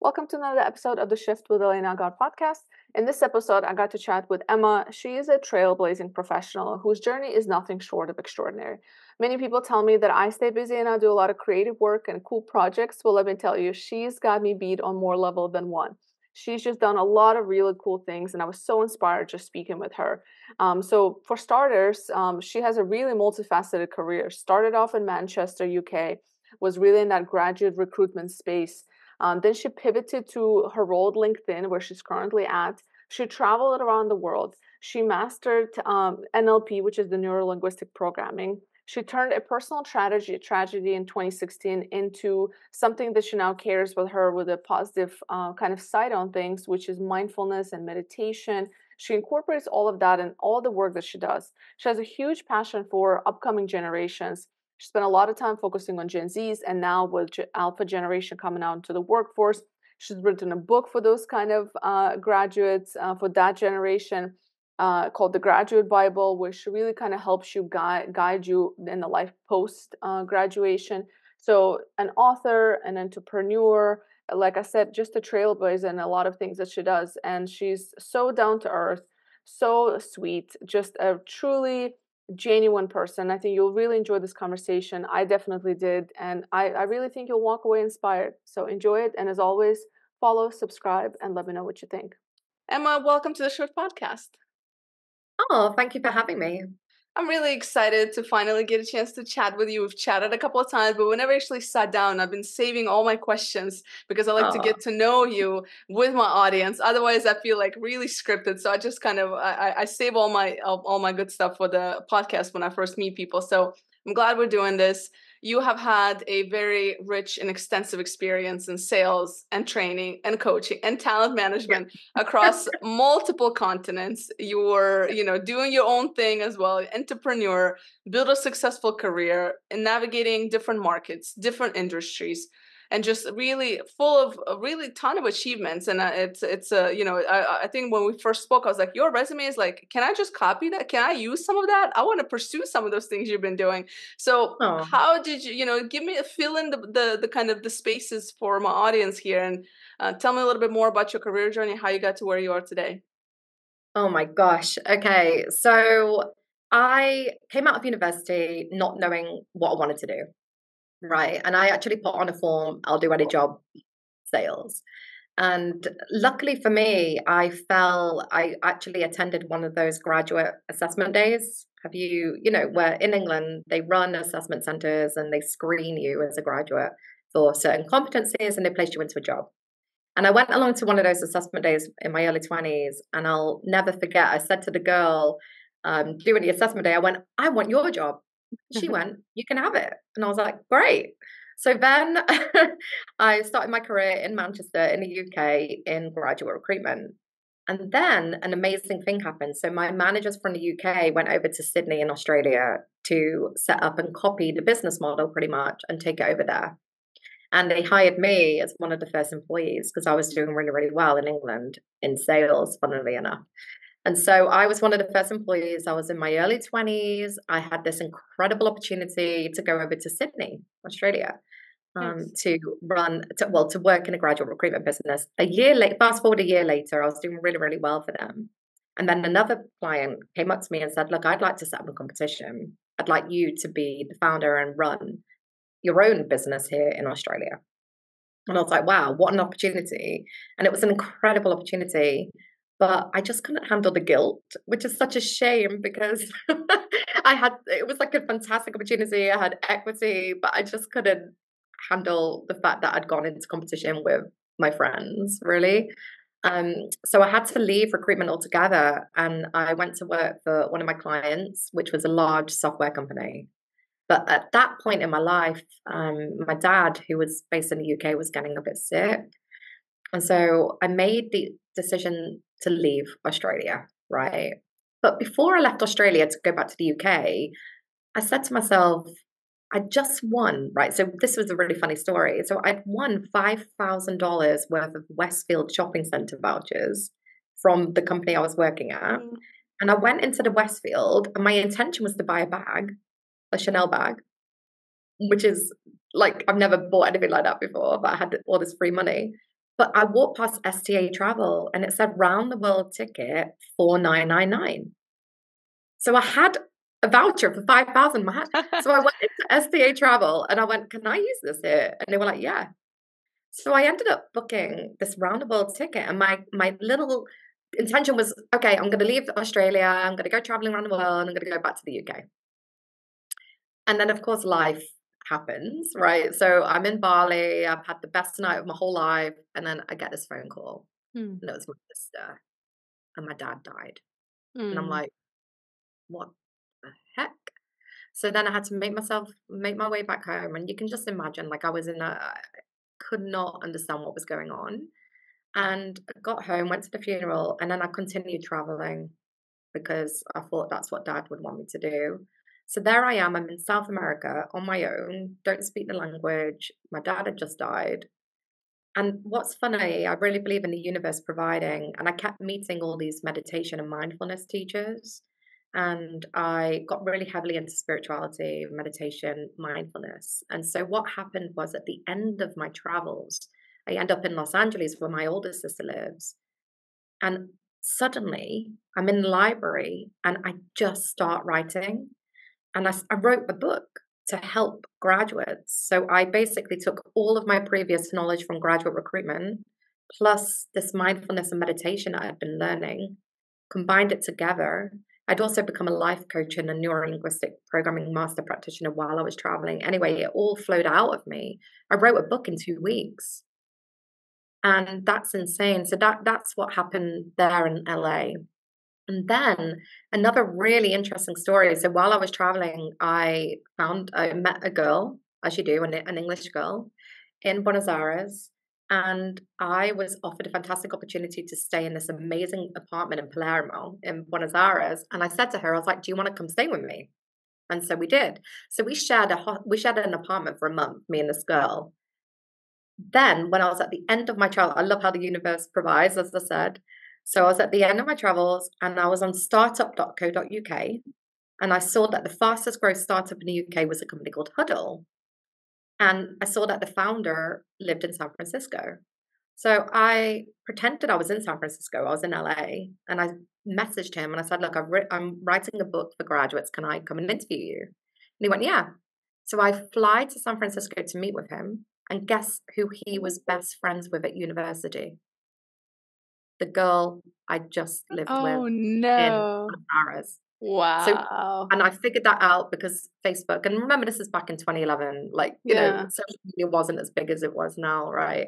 Welcome to another episode of the Shift with Elena Agar Podcast. In this episode, I got to chat with Emma. She is a trailblazing professional whose journey is nothing short of extraordinary. Many people tell me that I stay busy and I do a lot of creative work and cool projects. Well, let me tell you, she's got me beat on more level than one. She's just done a lot of really cool things, and I was so inspired just speaking with her. So for starters, she has a really multifaceted career. Started off in Manchester, UK, was really in that graduate recruitment space. Then she pivoted to her role at LinkedIn, where she's currently at. She traveled around the world. She mastered NLP, which is the neuro-linguistic programming. She turned a personal tragedy in 2016 into something that she now carries with her with a positive kind of side on things, which is mindfulness and meditation. She incorporates all of that in all the work that she does. She has a huge passion for upcoming generations. She spent a lot of time focusing on Gen Zs, and now with Alpha generation coming out into the workforce, she's written a book for those kind of graduates, for that generation, called The Graduate Bible, where she really kind of helps you guide you in the life post graduation. So an author, an entrepreneur, like I said, just a trailblazer in a lot of things that she does. And she's so down to earth, so sweet, just a truly genuine person. I think you'll really enjoy this conversation. I definitely did. And I really think you'll walk away inspired. So enjoy it. And as always, follow, subscribe, and let me know what you think. Emma, welcome to the Shift Podcast. Oh, thank you for having me. I'm really excited to finally get a chance to chat with you. We've chatted a couple of times, but we never actually sat down. I've been saving all my questions because I like to get to know you with my audience. Otherwise, I feel like really scripted. So I just kind of I save all my good stuff for the podcast when I first meet people. So I'm glad we're doing this. You have had a very rich and extensive experience in sales and training and coaching and talent management across multiple continents. You were, doing your own thing as well, entrepreneur, build a successful career in navigating different markets, different industries, and just really full of a really ton of achievements. And I think when we first spoke, I was like, your resume is like, can I just copy that? Can I use some of that? I want to pursue some of those things you've been doing. So how did you, give me fill in the kind of the spaces for my audience here, and tell me a little bit more about your career journey, how you got to where you are today. Oh my gosh. Okay. So I came out of university not knowing what I wanted to do. Right. And I actually put on a form, I'll do any job, sales. And luckily for me, I actually attended one of those graduate assessment days. Where in England, they run assessment centers and they screen you as a graduate for certain competencies and they place you into a job. And I went along to one of those assessment days in my early 20s. And I'll never forget, I said to the girl doing the assessment day, I went, I want your job. She went, you can have it. And I was like, great. So then I started my career in Manchester in the UK in graduate recruitment. And then an amazing thing happened. So my managers from the UK went over to Sydney in Australia to set up and copy the business model pretty much and take it over there. And they hired me as one of the first employees because I was doing really, really well in England in sales, funnily enough. And so I was one of the first employees. I was in my early 20s. I had this incredible opportunity to go over to Sydney, Australia, to work in a graduate recruitment business. Fast forward a year later, I was doing really, really well for them. And then another client came up to me and said, look, I'd like to set up a competition. I'd like you to be the founder and run your own business here in Australia. And I was like, wow, what an opportunity. And it was an incredible opportunity. But I just couldn't handle the guilt, which is such a shame because it was like a fantastic opportunity. I had equity, but I just couldn't handle the fact that I'd gone into competition with my friends, really. So I had to leave recruitment altogether. And I went to work for one of my clients, which was a large software company. But at that point in my life, my dad, who was based in the UK, was getting a bit sick. And so I made the decision to leave Australia, right? But before I left Australia to go back to the UK, I said to myself, I just won, right? So this was a really funny story. So I'd won $5,000 worth of Westfield shopping centre vouchers from the company I was working at. And I went into the Westfield and my intention was to buy a Chanel bag, which is like, I've never bought anything like that before, but I had all this free money. But I walked past STA Travel and it said round the world ticket 4,999. So I had a voucher for 5,000 in my hand. So I went into STA Travel and I went, can I use this here? And they were like, yeah. So I ended up booking this round the world ticket, and my little intention was, okay, I'm going to leave Australia, I'm going to go traveling around the world, and I'm going to go back to the UK. And then, of course, life happens, right? So I'm in Bali, I've had the best night of my whole life, and then I get this phone call, and it was my sister, and my dad died. And I'm like, what the heck? So then I had to make my way back home, and you can just imagine, like, I could not understand what was going on. And I got home, went to the funeral, and then I continued traveling because I thought that's what dad would want me to do. So there I am, I'm in South America on my own, don't speak the language. My dad had just died. And what's funny, I really believe in the universe providing, and I kept meeting all these meditation and mindfulness teachers. And I got really heavily into spirituality, meditation, mindfulness. And so what happened was at the end of my travels, I end up in Los Angeles where my older sister lives. And suddenly I'm in the library and I just start writing. And I wrote a book to help graduates. So I basically took all of my previous knowledge from graduate recruitment, plus this mindfulness and meditation I had been learning, combined it together. I'd also become a life coach and a neurolinguistic programming master practitioner while I was traveling. Anyway, it all flowed out of me. I wrote a book in 2 weeks. And that's insane. So that's what happened there in LA. And then another really interesting story. So while I was traveling, I met a girl, as you do, an English girl in Buenos Aires. And I was offered a fantastic opportunity to stay in this amazing apartment in Palermo in Buenos Aires. And I said to her, I was like, do you want to come stay with me? And so we did. So we shared an apartment for a month, me and this girl. Then when I was at the end of my travel, I love how the universe provides, as I said. So I was at the end of my travels and I was on startup.co.uk, and I saw that the fastest growth startup in the UK was a company called Huddle. And I saw that the founder lived in San Francisco. So I pretended I was in San Francisco. I was in LA, and I messaged him and I said, look, I'm writing a book for graduates. Can I come and interview you? And he went, yeah. So I fly to San Francisco to meet with him. And guess who he was best friends with at university? The girl I just lived with in Paris. Wow. So, and I figured that out because Facebook, and remember, this is back in 2011, like, social media wasn't as big as it was now, right?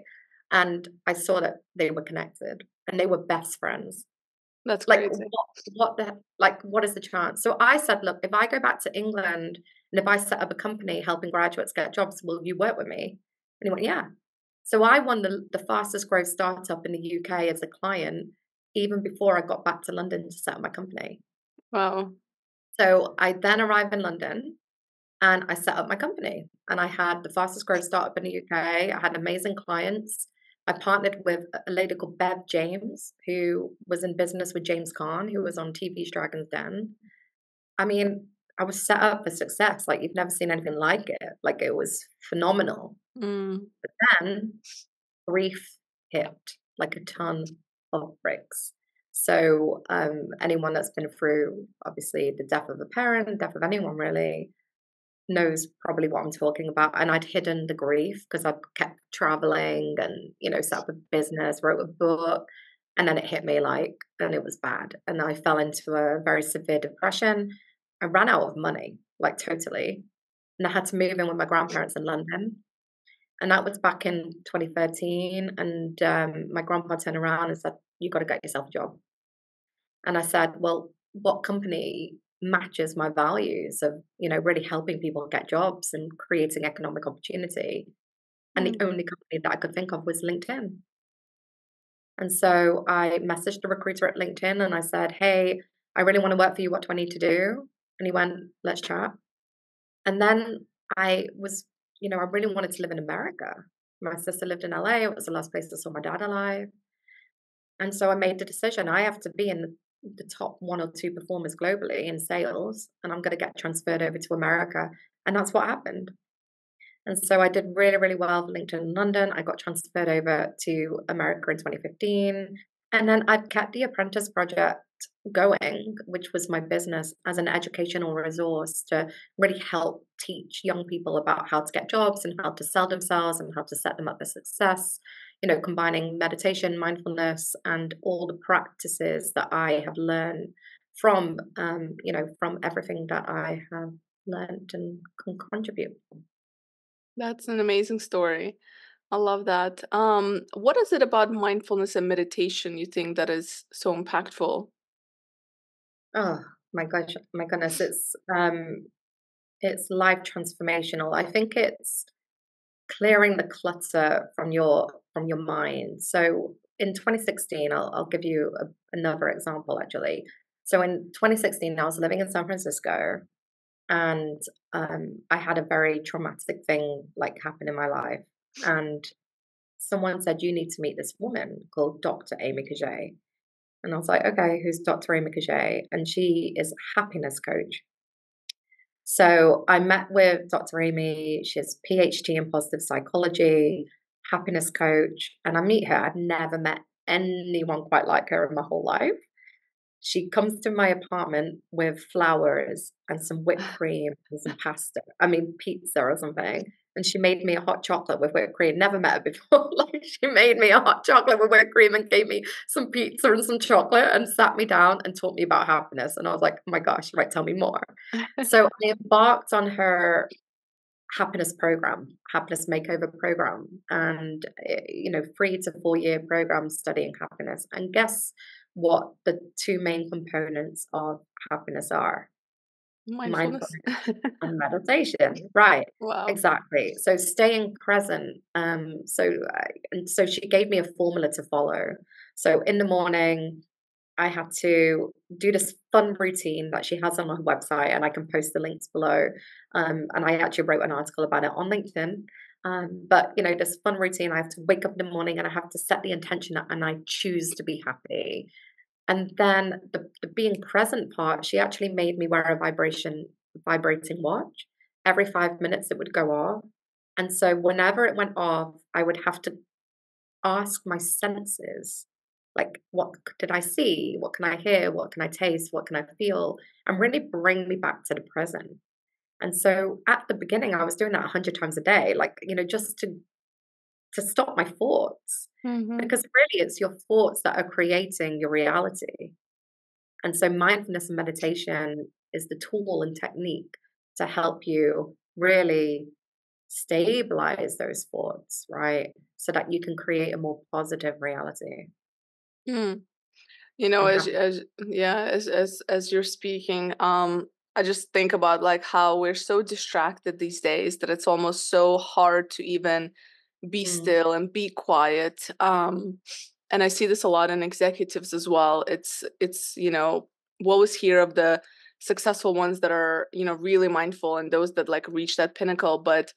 And I saw that they were connected and they were best friends. That's like, crazy. What is the chance? So I said, look, if I go back to England and if I set up a company helping graduates get jobs, will you work with me? And he went, yeah. So I won the fastest growth startup in the UK as a client, even before I got back to London to set up my company. Wow. So I then arrived in London and I set up my company, and I had the fastest growth startup in the UK. I had amazing clients. I partnered with a lady called Bev James, who was in business with James Caan, who was on TV's Dragon's Den. I mean, I was set up for success. Like, you've never seen anything like it. Like, it was phenomenal. But then grief hit like a ton of bricks. So anyone that's been through, obviously, the death of a parent, death of anyone really, knows probably what I'm talking about. And I'd hidden the grief because I kept traveling and, set up a business, wrote a book, and then it hit me and it was bad. And I fell into a very severe depression. I ran out of money, like totally. And I had to move in with my grandparents in London. And that was back in 2013. And my grandpa turned around and said, you got to get yourself a job. And I said, well, what company matches my values of, really helping people get jobs and creating economic opportunity? And the only company that I could think of was LinkedIn. And so I messaged the recruiter at LinkedIn and I said, hey, I really want to work for you. What do I need to do? And he went, let's chat. And then I was, I really wanted to live in America. My sister lived in LA. It was the last place I saw my dad alive. And so I made the decision. I have to be in the top 1 or 2 performers globally in sales, and I'm going to get transferred over to America. And that's what happened. And so I did really, really well for LinkedIn in London. I got transferred over to America in 2015. And then I've kept the Apprentice project going, which was my business, as an educational resource to really help teach young people about how to get jobs and how to sell themselves and how to set them up for success. Combining meditation, mindfulness, and all the practices that I have learned from, from everything that I have learned and can contribute. That's an amazing story. I love that. What is it about mindfulness and meditation you think that is so impactful? Oh my gosh, my goodness, it's life transformational. I think it's clearing the clutter from your mind. So in 2016, I'll give you another example actually. So in 2016, I was living in San Francisco, and I had a very traumatic thing like happen in my life, and someone said you need to meet this woman called Dr. Amy Cajay. And I was like, okay, who's Dr. Amy Cajay? And she is a happiness coach. So I met with Dr. Amy. She's PhD in positive psychology, happiness coach, and I meet her. I've never met anyone quite like her in my whole life. She comes to my apartment with flowers and some whipped cream and some pasta. I mean, pizza or something. And she made me a hot chocolate with whipped cream. Never met her before. Like, she made me a hot chocolate with whipped cream and gave me some pizza and some chocolate and sat me down and taught me about happiness. And I was like, oh my gosh, right, tell me more. So I embarked on her happiness program, happiness makeover program, and 3 to 4 year program studying happiness. And guess what the two main components of happiness are? Mindfulness. Mindfulness and meditation. Right. Wow. Exactly. So staying present. So she gave me a formula to follow. So in the morning, I had to do this fun routine that she has on her website, and I can post the links below. And I actually wrote an article about it on LinkedIn. But this fun routine, I have to wake up in the morning and I have to set the intention and I choose to be happy. And then the being present part, she actually made me wear a vibrating watch. Every 5 minutes it would go off. And so whenever it went off, I would have to ask my senses, like, what did I see? What can I hear? What can I taste? What can I feel? And really bring me back to the present. And so at the beginning, I was doing that 100 times a day, like, just to stop my thoughts, Mm-hmm. because really it's your thoughts that are creating your reality. And so mindfulness and meditation is the tool and technique to help you really stabilize those thoughts, right? So that you can create a more positive reality Mm. and As happy. as yeah, as you're speaking, I just think about like how we're so distracted these days that it's almost so hard to even be Mm, still and be quiet. And I see this a lot in executives as well. We always hear of the successful ones that are, really mindful and those that like reach that pinnacle, but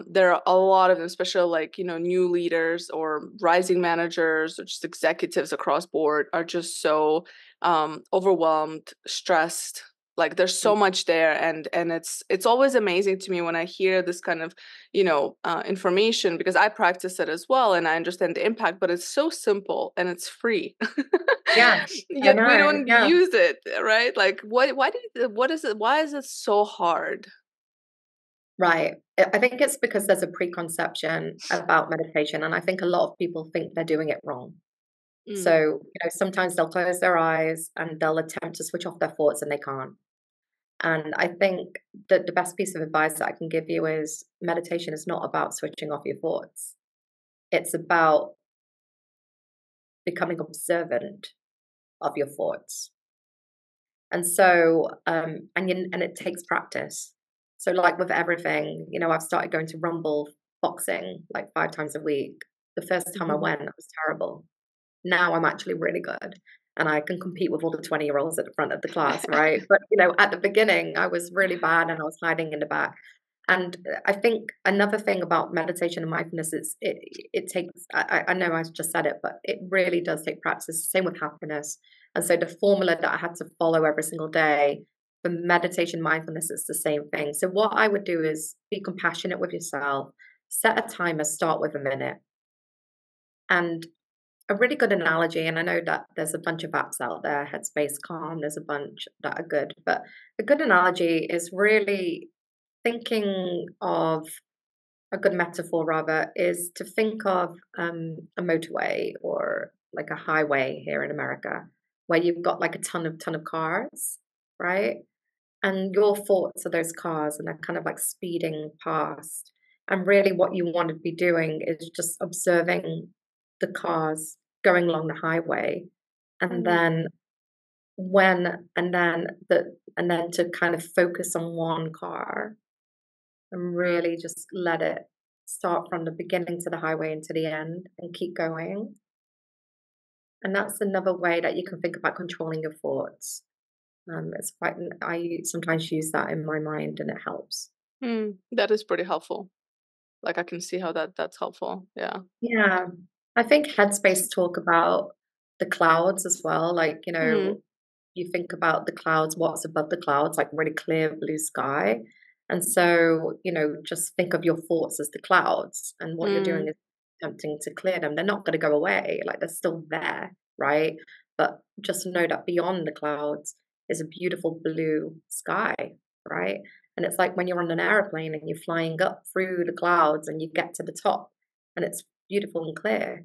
there are a lot of them, especially like, new leaders or rising managers or just executives across board are just so overwhelmed, stressed. Like there's mm. so much there, and it's always amazing to me when I hear this kind of information, because I practice it as well and I understand the impact, but it's so simple and it's free. Yeah, I Yet we know. don't Yeah. use it, right? Like what is it, why is it so hard? Right. I think it's because there's a preconception about meditation, and I think a lot of people think they're doing it wrong. So, Mm. sometimes they'll close their eyes and they'll attempt to switch off their thoughts and they can't. And I think that the best piece of advice that I can give you is meditation is not about switching off your thoughts. It's about becoming observant of your thoughts. And so, and it takes practice. So, like with everything, I've started going to Rumble boxing like 5 times a week. The first time I went, it was terrible. Now I'm actually really good, and I can compete with all the 20-year-olds at the front of the class, right? But at the beginning, I was really bad, and I was hiding in the back. And I think another thing about meditation and mindfulness is it takes. I know I just said it, but it really does take practice. Same with happiness. And so the formula that I had to follow every single day For meditation, mindfulness, it's the same thing. So what I would do is be compassionate with yourself, set a timer, start with a minute. And a really good analogy, and I know that there's a bunch of apps out there, Headspace, Calm, there's a bunch that are good, but a good analogy is really thinking of a good metaphor, rather, is to think of a motorway or like a highway here in America, where you've got like a ton of cars, right? And your thoughts are those cars, and they're kind of like speeding past. And really, what you want to be doing is just observing the cars going along the highway, and Mm-hmm. then and then to kind of focus on one car and really just let it start from the beginning to the highway and to the end and keep going. And that's another way that you can think about controlling your thoughts. It's quite. I sometimes use that in my mind, and it helps. That is pretty helpful. Like I can see how that's helpful. Yeah. Yeah, I think Headspace talk about the clouds as well. Like, Mm-hmm. you think about the clouds, what's above the clouds, like really clear blue sky. And so, just think of your thoughts as the clouds, and what you're doing Mm. is attempting to clear them. They're not going to go away, like they're still there, right? But just know that beyond the clouds is a beautiful blue sky, right? And it's like when you're on an airplane and you're flying up through the clouds and you get to the top and it's beautiful and clear.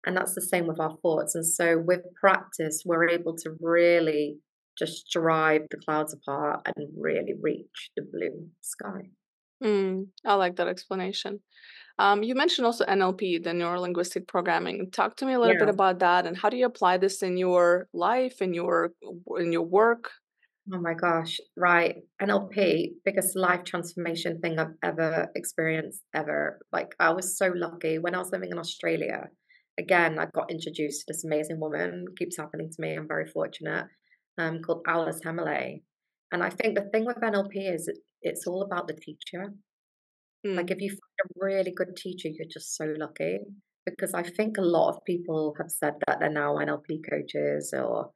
And that's the same with our thoughts. And so with practice, we're able to really just drive the clouds apart and really reach the blue sky. I like that explanation. You mentioned also NLP, the neuro linguistic programming. Talk to me a little bit Yeah. about that, and how do you apply this in your life, in your work? Oh my gosh. Right. NLP, biggest life transformation thing I've ever experienced, ever. Like, I was so lucky when I was living in Australia. Again, I got introduced to this amazing woman, keeps happening to me. I'm very fortunate, called Alice Hemley. And I think the thing with NLP is it's all about the teacher. Like, Mm, if you find a really good teacher, you're just so lucky. Because I think a lot of people have said that they're now NLP coaches or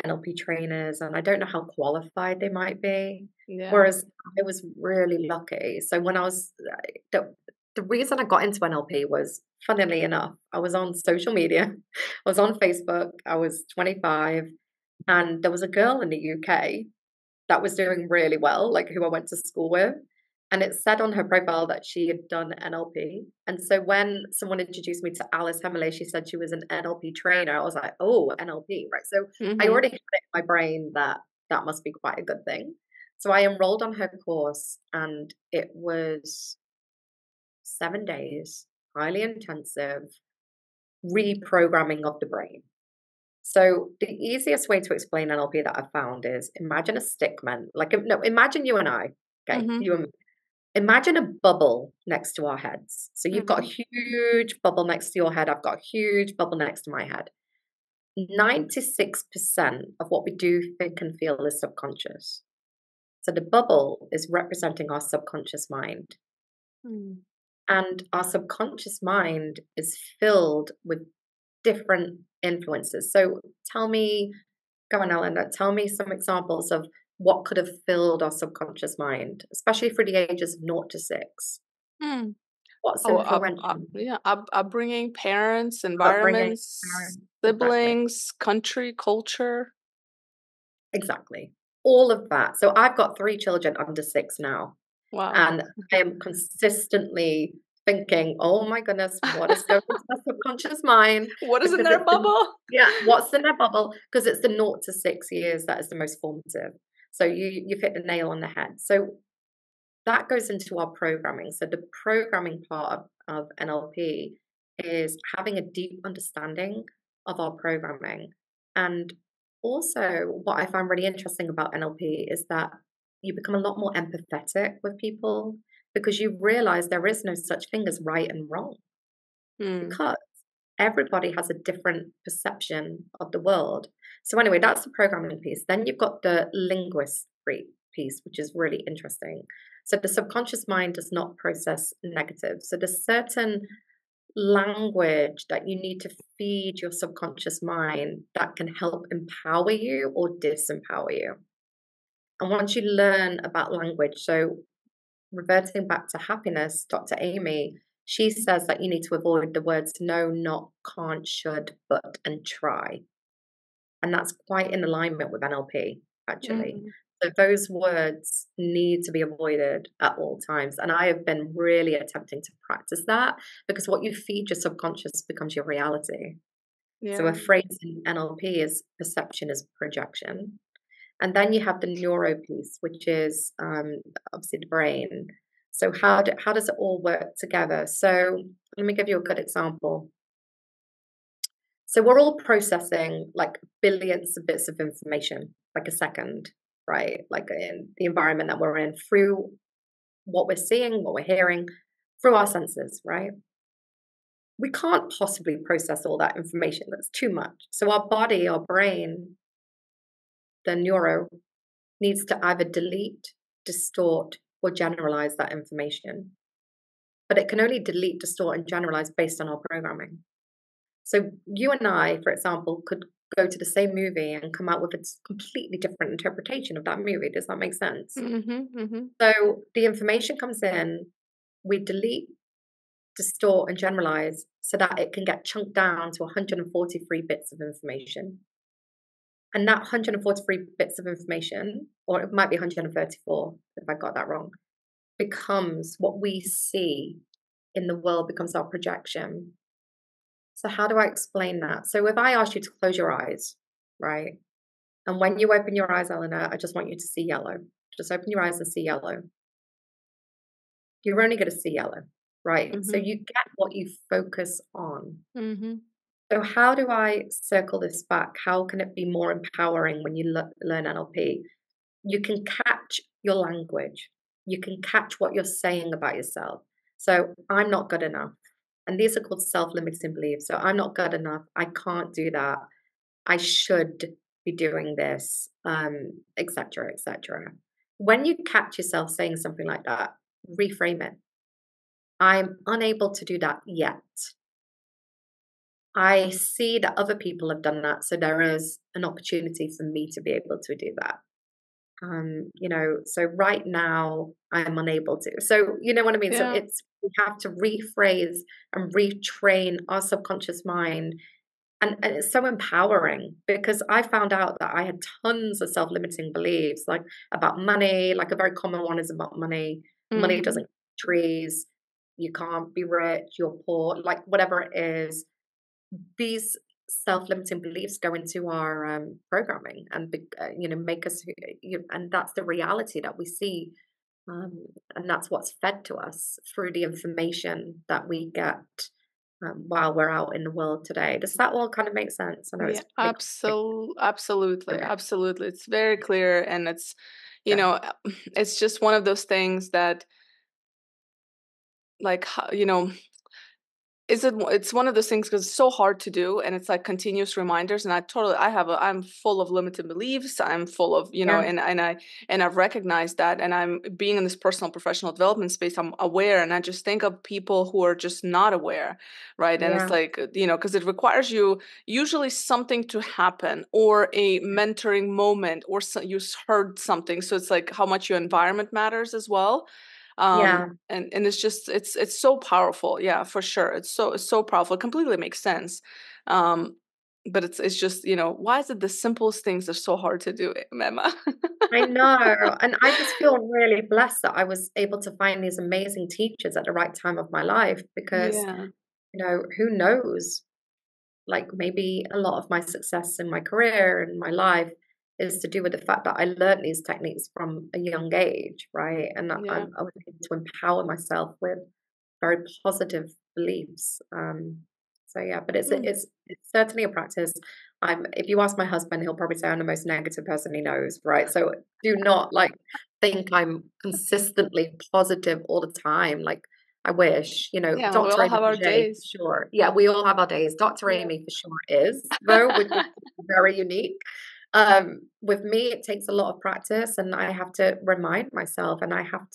NLP trainers, and I don't know how qualified they might be. yeah. Whereas I was really lucky. So when I was the reason I got into NLP was, funnily enough, I was on social media. I was on Facebook. I was 25, and there was a girl in the UK that was doing really well, like who I went to school with. And it said on her profile that she had done NLP. And so when someone introduced me to Alice Hemley, she said she was an NLP trainer. I was like, oh, NLP, right? So I Mm-hmm. already had it in my brain that that must be quite a good thing. So I enrolled on her course, and it was 7 days, highly intensive reprogramming of the brain. So the easiest way to explain NLP that I've found is imagine a stick man. Like, no, imagine you and I. Okay, Mm-hmm. you and me. Imagine a bubble next to our heads. So you've got a Mm-hmm. huge bubble next to your head. I've got a huge bubble next to my head. 96% of what we do, think, and feel is subconscious. So the bubble is representing our subconscious mind. Mm. And our subconscious mind is filled with different influences. So tell me, go on, Elena, tell me some examples of what could have filled our subconscious mind, especially for the ages of 0 to 6. Mm. What's Oh, influential? yeah, upbringing, parents, Upbringing, environments, parents, exactly, siblings, country, culture. exactly. All of that. So I've got 3 children under 6 now, Wow. and I am consistently thinking, "Oh my goodness, what is going into my subconscious mind?" What is in Because their it's the bubble? yeah, what's in their bubble? Because it's the 0 to 6 years that is the most formative. So you've hit the nail on the head. So that goes into our programming. So the programming part of NLP is having a deep understanding of our programming. And also, what I find really interesting about NLP is that you become a lot more empathetic with people because you realize there is no such thing as right and wrong, Mm. because everybody has a different perception of the world. So, anyway, that's the programming piece. Then you've got the linguist piece, which is really interesting. So, the subconscious mind does not process negative. So, there's certain language that you need to feed your subconscious mind that can help empower you or disempower you. And once you learn about language, so reverting back to happiness, Dr. Amy, she says that you need to avoid the words no, not, can't, should, but, and try. And that's quite in alignment with NLP, actually. Mm. So those words need to be avoided at all times. And I have been really attempting to practice that, because what you feed your subconscious becomes your reality. So Yeah. a phrase in NLP is perception is projection. And then you have the neuro piece, which is obviously the brain. So how does it all work together? So let me give you a good example. So we're all processing like billions of bits of information, like a second, right? Like in the environment that we're in, through what we're seeing, what we're hearing, through our senses, right? We can't possibly process all that information. That's too much. So our body, our brain, the neuro needs to either delete, distort, or generalize that information. But it can only delete, distort, and generalize based on our programming. So you and I, for example, could go to the same movie and come out with a completely different interpretation of that movie. Does that make sense? Mm-hmm, mm-hmm. So the information comes in, we delete, distort, and generalize so that it can get chunked down to 143 bits of information. And that 143 bits of information, or it might be 134 if I got that wrong, becomes what we see in the world, becomes our projection. So how do I explain that? So if I ask you to close your eyes, right? And when you open your eyes, Eleanor, I just want you to see yellow. Just open your eyes and see yellow. You're only going to see yellow, right? So Mm-hmm. you get what you focus on. Mm-hmm. So how do I circle this back? How can it be more empowering when you learn NLP? You can catch your language. You can catch what you're saying about yourself. So I'm not good enough. And these are called self-limiting beliefs. So I'm not good enough. I can't do that. I should be doing this, etc., etc. When you catch yourself saying something like that, reframe it. I'm unable to do that yet. I see that other people have done that, so there is an opportunity for me to be able to do that. So right now I'm unable to. So you know what I mean? So Yeah. we have to rephrase and retrain our subconscious mind. And it's so empowering, because I found out that I had tons of self-limiting beliefs, like about money. Like a very common one is about money. Money Mm-hmm. doesn't grow trees. You can't be rich. You're poor. Like whatever it is, these self-limiting beliefs go into our programming and make us and that's the reality that we see, um, and that's what's fed to us through the information that we get while we're out in the world today. Does that all kind of make sense? I know Yeah, it's pretty complicated. absolutely, Okay. absolutely. It's very clear, and it's, Yeah. it's just one of those things that, like, it's one of those things because it's so hard to do, and it's like continuous reminders. And I'm full of limited beliefs. I'm full of, Yeah. and I've recognized that. And I'm being in this personal professional development space, I'm aware, and I just think of people who are just not aware, right? And it's Yeah. like, because it requires you usually something to happen, or a mentoring moment, or you heard something. So it's like how much your environment matters as well. Yeah. And it's just, it's so powerful. Yeah, for sure, it's so powerful. It completely makes sense. um but it's just, why is it the simplest things are so hard to do, Emma? I know. And I just feel really blessed that I was able to find these amazing teachers at the right time of my life, because, Yeah, who knows? Like maybe a lot of my success in my career and my life is to do with the fact that I learned these techniques from a young age, right? And yeah. I was able to empower myself with very positive beliefs. So yeah, but Mm. it's certainly a practice. If you ask my husband, he'll probably say I'm the most negative person he knows, right? So do not like think I'm consistently positive all the time. Like I wish, Yeah, we Dr. all Amy have our for days. sure. Yeah, we all have our days. Dr. Yeah. Amy for sure is, though, which is very unique. With me, it takes a lot of practice, and I have to remind myself, and I have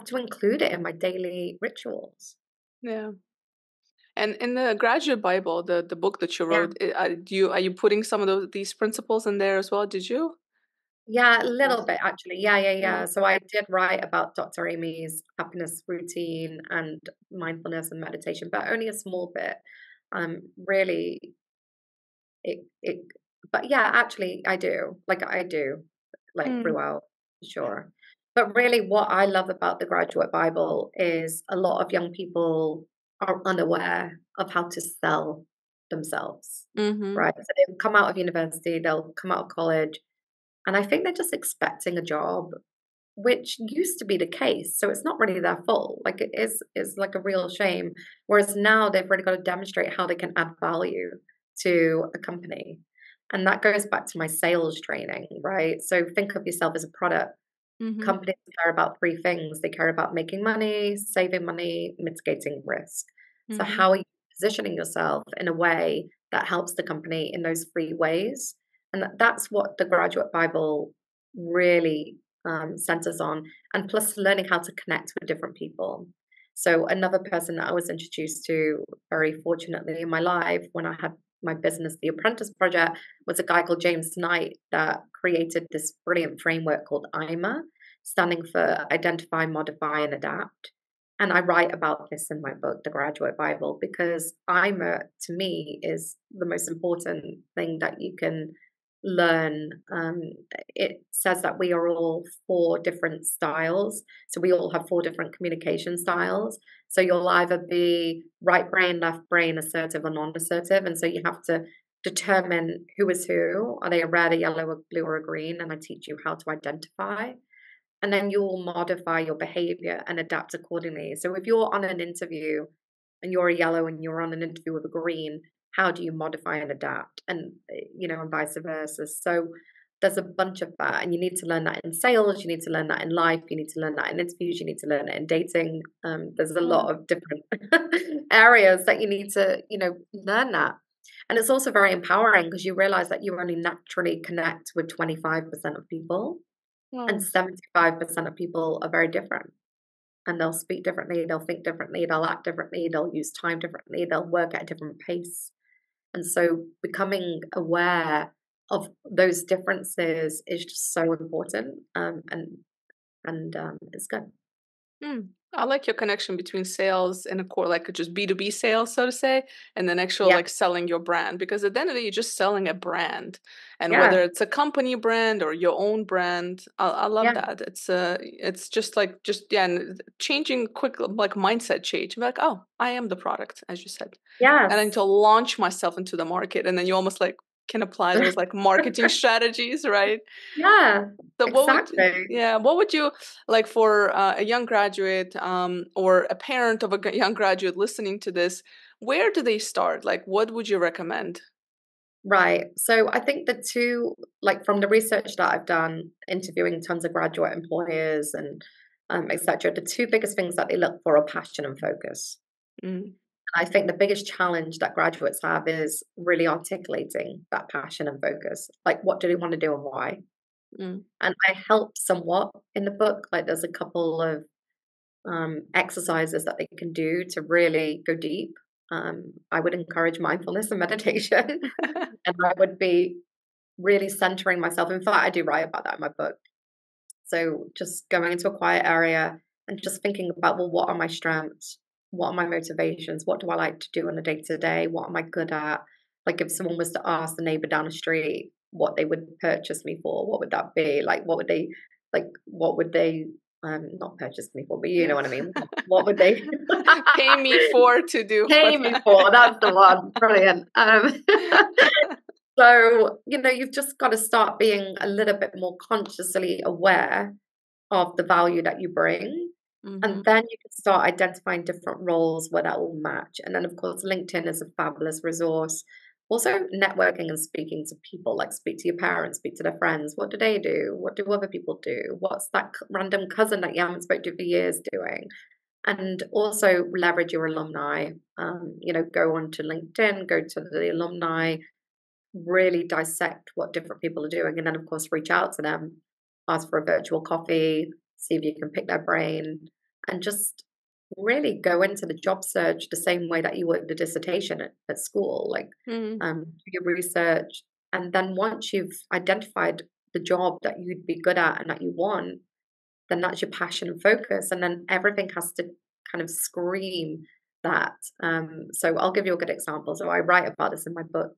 to include it in my daily rituals. Yeah. And in the graduate Bible, the book that you Yeah. wrote, are you putting some of these principles in there as well? Did you? Yeah, a little Yes. bit actually. Yeah. Yeah. So I did write about Dr. Amy's happiness routine and mindfulness and meditation, but only a small bit. Really, it. But yeah, actually, I do, like Mm. throughout, sure. But really, what I love about the Graduate Bible is a lot of young people are unaware of how to sell themselves, Mm-hmm. right? So they'll come out of university, they'll come out of college, and I think they're just expecting a job, which used to be the case. So it's not really their fault. Like is like a real shame. Whereas now they've really got to demonstrate how they can add value to a company. And that goes back to my sales training, right? So think of yourself as a product. Mm-hmm. Companies care about three things. They care about making money, saving money, mitigating risk. So Mm-hmm. how are you positioning yourself in a way that helps the company in those three ways? And that's what the Graduate Bible really centers on, and plus learning how to connect with different people. So another person that I was introduced to very fortunately in my life when I had my business, the Apprentice project, was a guy called James Knight that created this brilliant framework called IMA, standing for Identify, Modify, and Adapt. And I write about this in my book, The Graduate Bible, because IMA to me is the most important thing that you can learn. It says that we are all four different styles. So we all have four different communication styles. So you'll either be right brain, left brain, assertive, or non assertive. And so you have to determine who is who. Are they a red, a yellow, a blue, or a green? And I teach you how to identify. And then you'll modify your behavior and adapt accordingly. So if you're on an interview and you're a yellow and you're on an interview with a green, how do you modify and adapt? And and vice versa. So there's a bunch of that, and you need to learn that in sales. You need to learn that in life. You need to learn that in interviews. You need to learn it in dating. There's a Yeah. lot of different areas that you need to, learn that. And it's also very empowering because you realize that you only naturally connect with 25% of people, and Wow. 75% of people are very different. And they'll speak differently, they'll think differently, they'll act differently, they'll use time differently, they'll work at a different pace. And so becoming aware of those differences is just so important. And it's good. Mm. I like your connection between sales and a core, like just B2B sales, so to say, and then actual Yeah. like selling your brand. Because at the end of the day, you're just selling a brand, and Yeah. whether it's a company brand or your own brand, I love Yeah. that. It's just like and changing quick like mindset change. Be like, oh, I am the product, as you said, and I need Yes. to launch myself into the market, and then you almost like can apply those like marketing strategies, right? Yeah. So Exactly. what would you like for a young graduate or a parent of a young graduate listening to this? Where do they start? Like, what would you recommend? Right. So I think the two, like from the research that I've done, interviewing tons of graduate employers and etc., the two biggest things that they look for are passion and focus. Mm, I think the biggest challenge that graduates have is really articulating that passion and focus. Like, what do they want to do and why? mm. And I help somewhat in the book. Like, there's a couple of exercises that they can do to really go deep. I would encourage mindfulness and meditation, and I would be really centering myself. In fact, I do write about that in my book. So just going into a quiet area and just thinking about, well, what are my strengths? What are my motivations? What do I like to do on a day to day? What am I good at? Like if someone was to ask the neighbor down the street what they would purchase me for, what would that be? Like what would they not purchase me for, but you know Yeah. what I mean? What would they Pay me for to do for pay me that. for? That's the one. Brilliant. So, you've just got to start being a little bit more consciously aware of the value that you bring. Hmm. And then you can start identifying different roles where that will match. And then, of course, LinkedIn is a fabulous resource. Also, networking and speaking to people, like speak to your parents, speak to their friends. What do they do? What do other people do? What's that random cousin that you haven't spoken to for years doing? And also leverage your alumni. Go onto LinkedIn, go to the alumni, really dissect what different people are doing, and then of course reach out to them, ask for a virtual coffee, see if you can pick their brain, and just really go into the job search the same way that you would the dissertation at school, like Mm, do your research. And then once you've identified the job that you'd be good at and that you want, then that's your passion and focus. And then everything has to kind of scream that. So I'll give you a good example. So I write about this in my book,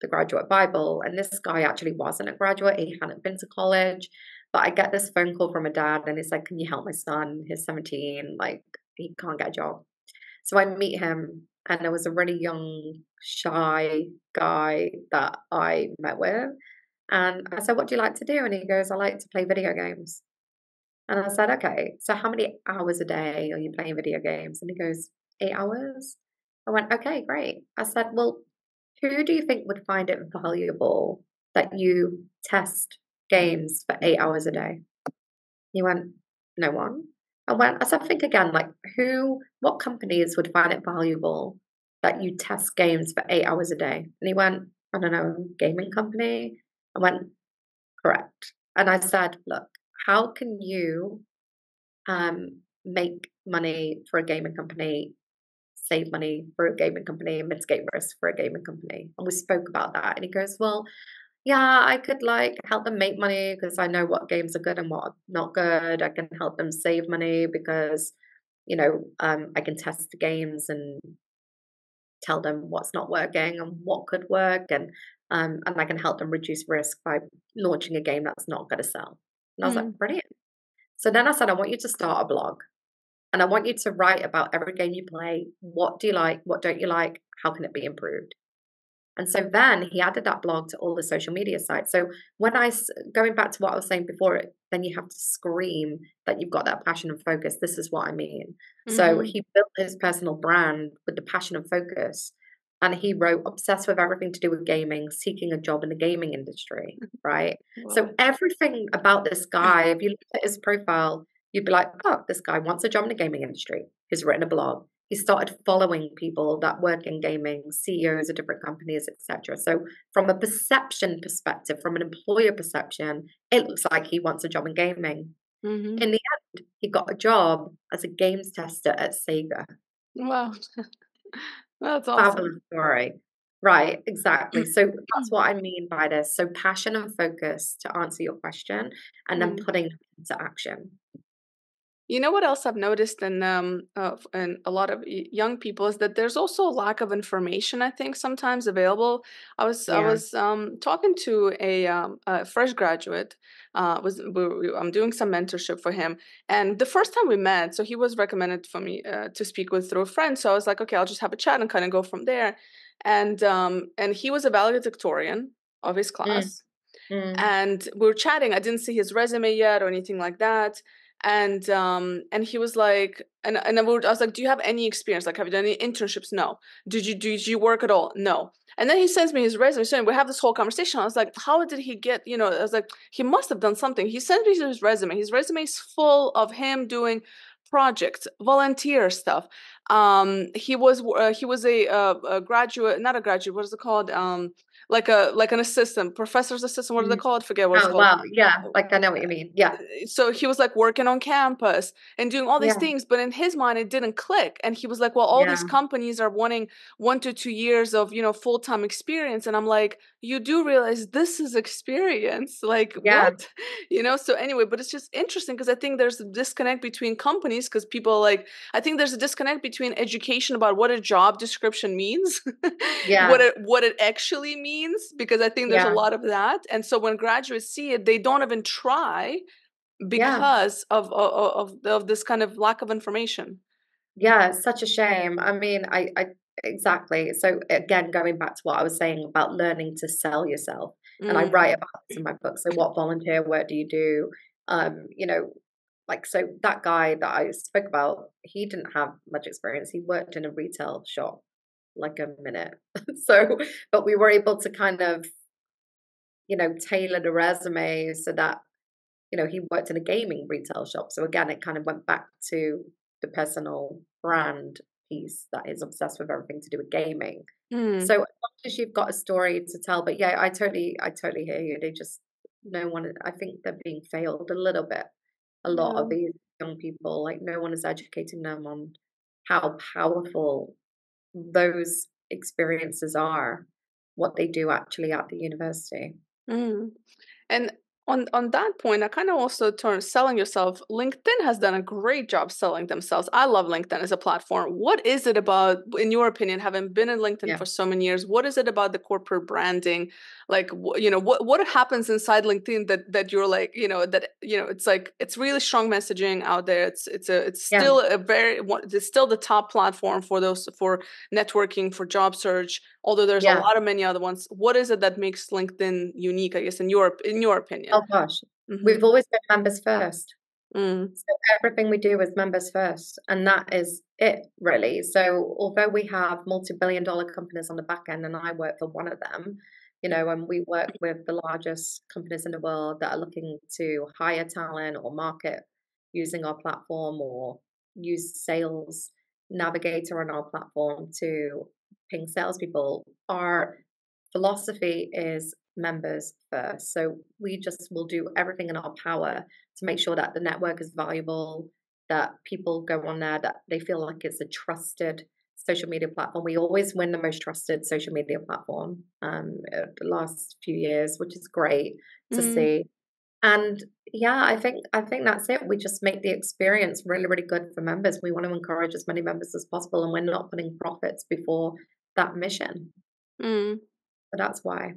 The Graduate Bible. And this guy actually wasn't a graduate. He hadn't been to college. But I get this phone call from a dad and he's like, can you help my son? He's 17. Like, he can't get a job. So I meet him, and there was a really young, shy guy that I met with. And I said, what do you like to do? And he goes, I like to play video games. And I said, okay, so how many hours a day are you playing video games? And he goes, 8 hours. I went, okay, great. I said, well, who do you think would find it valuable that you test games for 8 hours a day? He went, no one. I said, think again, like what companies would find it valuable that you test games for 8 hours a day? And he went, I don't know, gaming company. I went, correct. And I said, look, how can you make money for a gaming company, save money for a gaming company, mitigate risk for a gaming company? And we spoke about that. And he goes, well, yeah, I could like help them make money because I know what games are good and what are not good. I can help them save money because, I can test the games and tell them what's not working and what could work, and I can help them reduce risk by launching a game that's not going to sell. And I was like, brilliant. So then I said, I want you to start a blog, and I want you to write about every game you play. What do you like? What don't you like? How can it be improved? And so then he added that blog to all the social media sites. So going back to what I was saying before, then you have to scream that you've got that passion and focus. This is what I mean. So he built his personal brand with the passion and focus. And he wrote, obsessed with everything to do with gaming, seeking a job in the gaming industry, right? Wow. So everything about this guy, if you look at his profile, you'd be like, oh, this guy wants a job in the gaming industry. He's written a blog. He started following people that work in gaming, CEOs of different companies, etc. So from a perception perspective, from an employer perception, it looks like he wants a job in gaming. In the end, he got a job as a games tester at Sega. Wow. That's awesome. Fabulous story. Right, exactly. So that's what I mean by this. So passion and focus, to answer your question, and then putting it into action. You know what else I've noticed in a lot of young people is that there's also a lack of information, I think, sometimes available. I was talking to a fresh graduate. I'm doing some mentorship for him, and the first time we met, so he was recommended for me to speak with through a friend. So I was like, okay, I'll just have a chat and kind of go from there. And he was a valedictorian of his class, and we were chatting. I didn't see his resume yet or anything like that. And he was like, and I was like, do you have any experience? Like, have you done any internships? No. Did you work at all? No. And then he sends me his resume. So we have this whole conversation. I was like, how did he get, I was like, he must have done something. He sent me his resume. His resume is full of him doing projects, volunteer stuff. He was a graduate, not a graduate. What is it called? Like an assistant, professor's assistant. What do they call it? Forget what it's called. Wow, yeah, like I know what you mean. Yeah. So he was like working on campus and doing all these things, but in his mind it didn't click. And he was like, well, all these companies are wanting 1 to 2 years of full-time experience, and I'm like, you do realize this is experience, like what? So anyway, but it's just interesting because I think there's a disconnect between companies, because people I think there's a disconnect between education about what a job description means, what it actually means, because I think there's a lot of that. And so when graduates see it, they don't even try because of this kind of lack of information. Yeah, it's such a shame. I mean, I exactly. So again, going back to what I was saying about learning to sell yourself, and I write about this in my book. So what volunteer work do you do? So that guy that I spoke about, he didn't have much experience. He worked in a retail shop like a minute. But we were able to kind of, tailor the resume so that, he worked in a gaming retail shop. So again, it kind of went back to the personal brand piece that is obsessed with everything to do with gaming. So as long as you've got a story to tell, but I totally hear you. They just, no one, I think they're being failed a little bit. A lot of these young people, like no one is educating them on how powerful those experiences are, what they do actually at the university. And on that point, I kind of also turn selling yourself. LinkedIn has done a great job selling themselves. I love LinkedIn as a platform. What is it about, in your opinion, having been in LinkedIn Yeah. for so many years, what is it about the corporate branding? Like, what happens inside LinkedIn that you're like, it's like, it's really strong messaging out there. It's Yeah. still it's still the top platform for networking, for job search, although there's a lot of many other ones. What is it that makes LinkedIn unique, I guess, in your opinion? Oh gosh, we've always been members first. Mm. So everything we do is members first, and that is it, really. So although we have multi-billion-dollar companies on the back end, and I work for one of them, and we work with the largest companies in the world that are looking to hire talent or market using our platform, or use Sales Navigator on our platform to ping salespeople. Our philosophy is members first. So we just will do everything in our power to make sure that the network is valuable, that people go on there, that they feel like it's a trusted social media platform. We always win the most trusted social media platform the last few years, which is great to see. And yeah, I think that's it. We just make the experience really, really good for members. We want to encourage as many members as possible, and we're not putting profits before that mission. Mm. So that's why.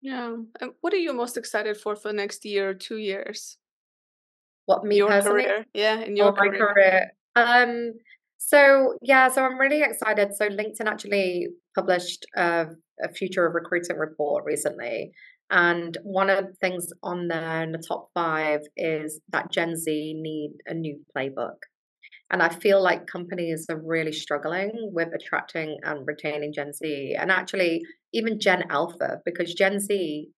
Yeah. And what are you most excited for the next year or 2 years? What, me Your personally? career. Yeah, in your Or my career. career? So I'm really excited. So LinkedIn actually published a Future of Recruiting report recently. And one of the things on there in the top 5 is that Gen Z need a new playbook. And I feel like companies are really struggling with attracting and retaining Gen Z, and actually even Gen Alpha, because Gen Z,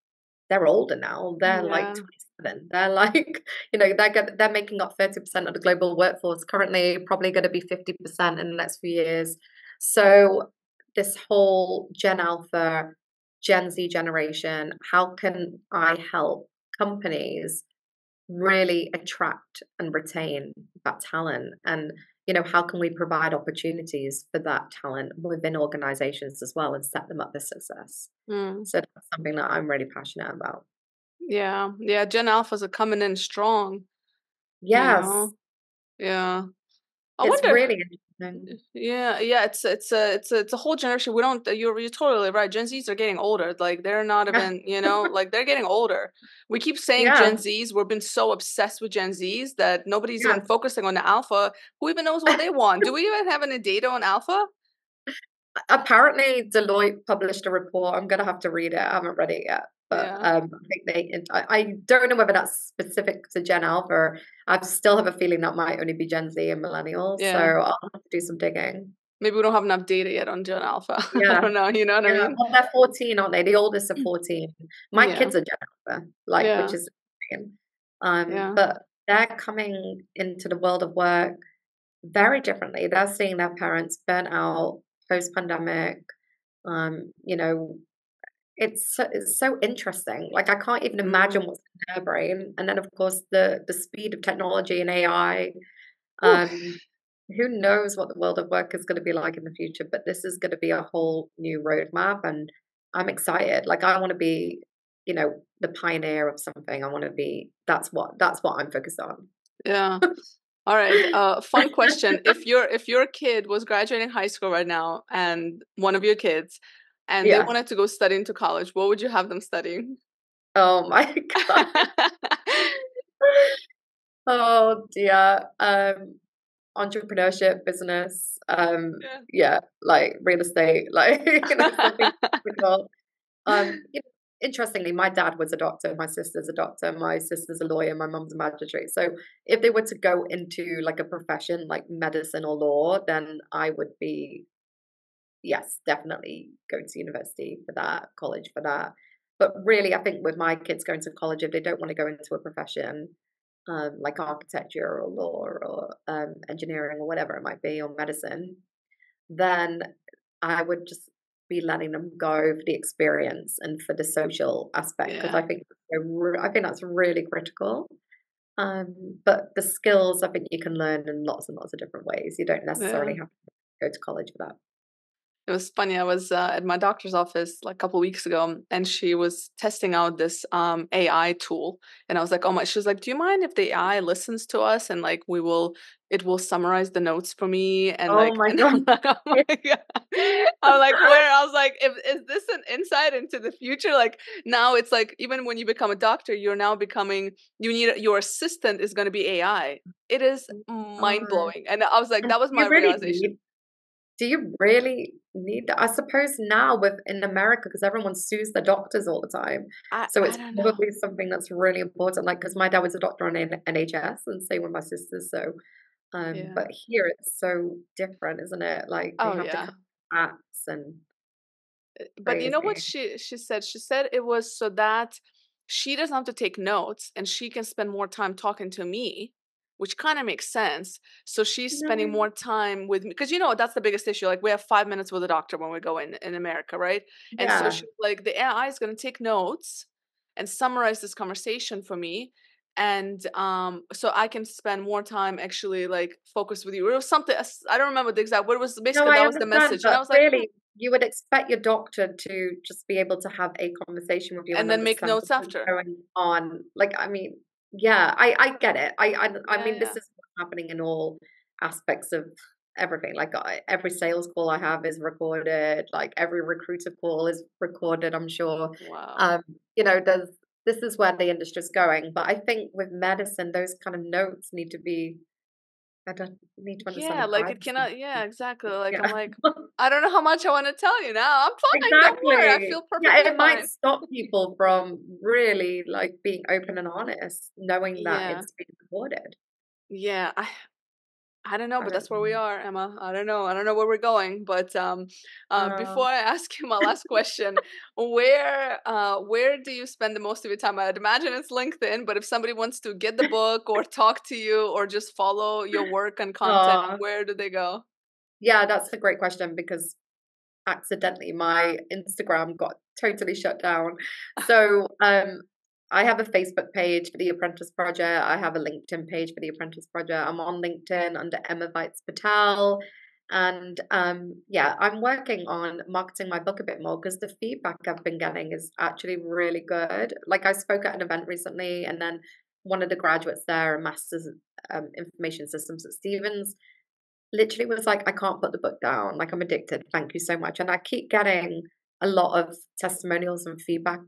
they're older now. They're like Yeah. 27. They're like, they're making up 30% of the global workforce currently, probably going to be 50% in the next few years. So this whole Gen Alpha, Gen Z generation, how can I help companies really attract and retain that talent? And how can we provide opportunities for that talent within organizations as well, and set them up for success? Mm. So that's something that I'm really passionate about. Yeah. Yeah. Gen Alphas are coming in strong, you Yes, know? Yeah. I it's wonder. really interesting. Yeah, yeah, it's a whole generation. We don't. You're totally right. Gen Zs are getting older. Like they're not Yeah, even, like they're getting older. We keep saying Gen yeah, Zs. We've been so obsessed with Gen Zs that nobody's yeah. even focusing on the alpha. Who even knows what they want? Do we even have any data on alpha? Apparently, Deloitte published a report. I'm gonna have to read it. I haven't read it yet, but Yeah, I think I don't know whether that's specific to Gen Alpha. I still have a feeling that might only be Gen Z and millennials. So yeah. I'll have to do some digging. Maybe we don't have enough data yet on Gen Alpha. I Yeah, don't know. You know what I yeah. mean? Well, they're 14, aren't they? The oldest are 14. My Yeah, kids are Gen Alpha, like, which yeah, is insane. yeah, But they're coming into the world of work very differently. They're seeing their parents burn out post-pandemic. Um, you know, it's so interesting. Like I can't even imagine mm. what's in their brain. And then of course the speed of technology and AI. Whew. Who knows what the world of work is going to be like in the future? But this is going to be a whole new roadmap, and I'm excited. Like I want to be, the pioneer of something. I want to be. That's what I'm focused on. Yeah. All right. Fun question. If your kid was graduating high school right now, and one of your kids, and they Yeah. wanted to go study into college, what would you have them studying? Oh my god. Oh dear. Entrepreneurship, business, Yeah. yeah, like real estate, like something difficult. Interestingly, my dad was a doctor, my sister's a doctor, my sister's a lawyer, my mum's a magistrate. So if they were to go into like a profession like medicine or law, then I would be, yes, definitely go to university for that, college for that. But really, I think with my kids going to college, if they don't want to go into a profession, like architecture or law or engineering or whatever it might be, or medicine, then I would just be letting them go for the experience and for the social aspect, because Yeah. I think that's really critical. But the skills, I think you can learn in lots and lots of different ways. You don't necessarily Yeah. have to go to college for that. It was funny. I was at my doctor's office like a couple of weeks ago, and she was testing out this AI tool. And I was like, "Oh my!" She was like, "Do you mind if the AI listens to us and like it will summarize the notes for me?" And Oh like, my and God. I'm like, "Oh my God!" I'm like, "Where?" I was like, Is this an insight into the future? Like now, it's like even when you become a doctor, you're now becoming you need your assistant is going to be AI. It is mind God. blowing, and I was like, And that was my realization. do you really need that? I suppose now with in America, because everyone sues the doctors all the time. So I it's don't know. probably something that's really important. Like, because my dad was a doctor on NHS and same with my sisters. So, Yeah. but here it's so different, isn't it? Like they Oh have to yeah. come acts and But you know what crazy. she said? She said it was so that she doesn't have to take notes and she can spend more time talking to me, which kind of makes sense. So she's spending No. more time with me because you know that's the biggest issue. Like we have 5 minutes with a doctor when we go in America, right? And so Yeah. she's like, the AI is going to take notes and summarize this conversation for me. And so I can spend more time actually like focused with you. It was something I don't remember the exact, but it was No, basically I that was the understand, message. And I but was like, really, you would expect your doctor to just be able to have a conversation with you and and then make understand notes what's after. going on. Like, I mean, yeah, I get it. I Yeah, mean, this yeah. is what's happening in all aspects of everything. Like, every sales call I have is recorded. Like, every recruiter call is recorded. I'm sure. Wow. Um, there's this is where the industry's going. But I think with medicine, those kind of notes need to be. I don't need to understand Yeah, the like it privacy. cannot, yeah, exactly. Like I'm Yeah. like, I don't know how much I want to tell you now. I'm fine, don't worry. I Exactly. feel Yeah, perfectly it might fine. stop people from really like being open and honest, knowing that Yeah. it's being recorded. Yeah. I don't know, I but don't that's where we know. are, Emma. I don't know. I don't know where we're going. But before Uh, I ask you my last question, where do you spend the most of your time? I'd imagine it's LinkedIn, but if somebody wants to get the book or talk to you or just follow your work and content, uh, where do they go? yeah, that's a great question because accidentally my Instagram got totally shut down. So I have a Facebook page for the Apprentice Project. I have a LinkedIn page for the Apprentice Project. I'm on LinkedIn under Emma Vites Patel. And yeah, I'm working on marketing my book a bit more because the feedback I've been getting is actually really good. Like I spoke at an event recently, and then one of the graduates there, a master's information systems at Stevens, literally was like, I can't put the book down. Like, I'm addicted. Thank you so much. And I keep getting a lot of testimonials and feedback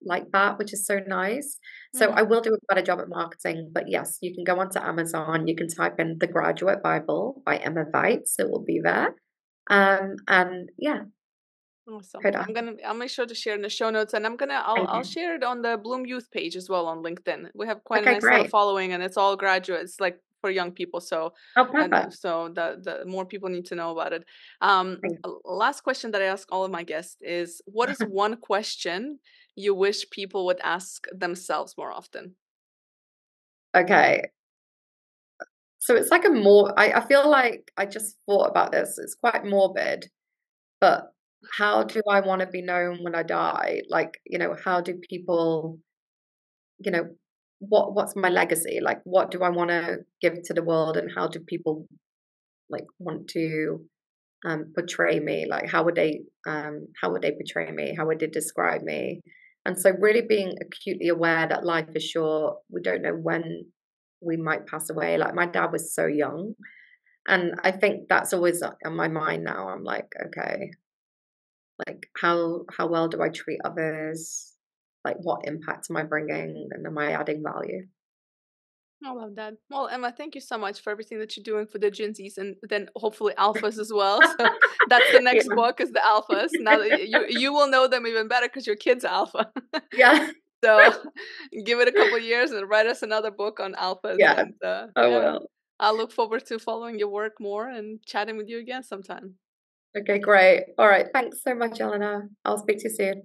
like that, which is so nice. So I Hmm. will do a better job at marketing. But yes, you can go onto Amazon. You can type in The Graduate Bible by Emma Vites. It will be there. And yeah, Awesome. head on. I'll make sure to share in the show notes and Thank I'll you. share it on the Bloom Youth page as well on LinkedIn. We have quite a Okay, nice little great. following and it's all graduates like for young people. So Oh, and perfect. so the more people need to know about it. Thank Last question that I ask all of my guests is what is one question you wish people would ask themselves more often? Okay. So it's like I feel like I just thought about this. It's quite morbid. But how do I wanna be known when I die? Like, how do people, you know, what's my legacy? Like, what do I wanna give to the world, and how do people, like, want to, portray me? Like, how would they portray me? How would they describe me? And so really being acutely aware that life is short, we don't know when we might pass away. Like, my dad was so young, and I think that's always on my mind now. I'm like, "Okay, like, how well do I treat others? Like, what impact am I bringing, and am I adding value?" I love that. Well, Emma, thank you so much for everything that you're doing for the Gen Zs and then hopefully alphas as well. So that's the Yeah. next book is the alphas. Now that you will know them even better because your kid's alpha. Yeah. So give it a couple years and write us another book on alphas. Yeah, And I yeah, will. I'll look forward to following your work more and chatting with you again sometime. Okay, great. Alright, thanks so much, Eleanor. I'll speak to you soon.